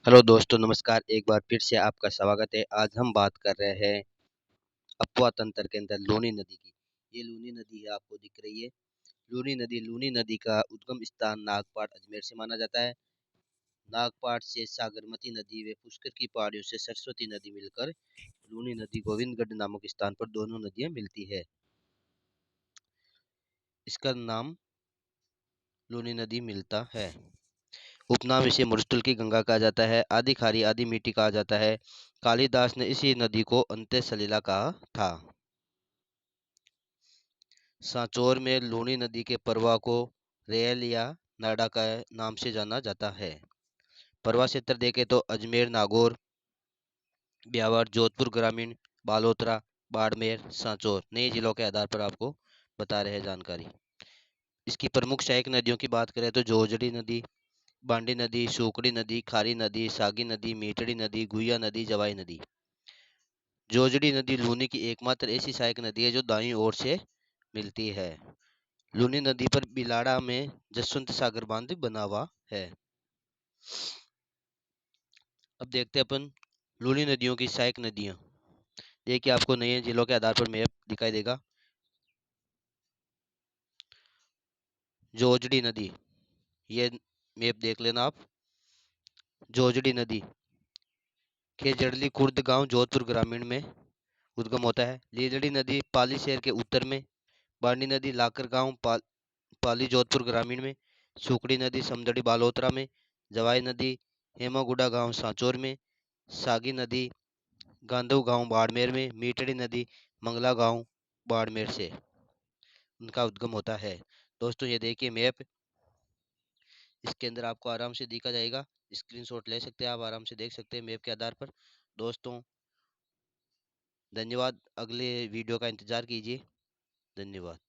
Hello दोस्तों, नमस्कार। एक बार फिर से आपका स्वागत है। आज हम बात कर रहे हैं अप्वा तंत्र के अंदर लूनी नदी की। ये लूनी नदी है, आपको दिख रही है। लूनी नदी का उद्गम स्थान नागपाट अजमेर से माना जाता है। नागपाट से सागरमती नदी व पुष्कर की पहाड़ियों से सरस्वती नदी मिलकर लूनी नदी गोविंदगढ़ नामक स्थान पर दोनों नदियां मिलती है। इसका नाम लूनी नदी मिलता है। उपनाम इसे मरुस्थल की गंगा कहा जाता है। आदि खारी आदि मिट्टी कहा जाता है। कालिदास ने इसी नदी को अंत्य सलीला कहा था। सांचौर में लूनी नदी के प्रवाह को रेल या नाडा का नाम से जाना जाता है। प्रवाह क्षेत्र देखें तो अजमेर, नागौर, ब्यावर, जोधपुर ग्रामीण, बालोतरा, बाड़मेर, सांचौर नए जिलों के आधार पर आपको बता रहे हैं जानकारी। इसकी प्रमुख सहायक नदियों की बात करें तो जोजड़ी नदी, बांडी नदी, सूकड़ी नदी, खारी नदी, सागी नदी, मीटड़ी नदी, गुइया नदी, जवाई नदी। जोजड़ी नदी लूनी की एकमात्र ऐसी सहायक नदी है जो दाईं ओर से मिलती है। लूनी नदी पर बिलाड़ा में जसवंत सागर बांध बना हुआ है। अब देखते हैं अपन लूनी नदियों की सहायक नदियां। देखिए, आपको नए जिलों के आधार पर मैप दिखाई देगा। जोजड़ी नदी, ये मैप देख लेना आप। जोजड़ी नदी खेजड़ली खुर्द गांव जोधपुर ग्रामीण में उद्गम होता है। लीलड़ी नदी पाली शहर के उत्तर में। बांडी नदी लाकर गांव पाली जोधपुर ग्रामीण में। सुकड़ी नदी समदड़ी बालोतरा में। जवाई नदी हेमागुड़ा गांव सांचौर में। सागी नदी गांधव गांव बाड़मेर में। मीटड़ी नदी मंगला गांव बाड़मेर से उनका उद्गम होता है। दोस्तों, ये देखिए मैप, इसके अंदर आपको आराम से दिखा जाएगा। स्क्रीनशॉट ले सकते हैं आप, आराम से देख सकते हैं मैप के आधार पर। दोस्तों, धन्यवाद। अगले वीडियो का इंतजार कीजिए। धन्यवाद।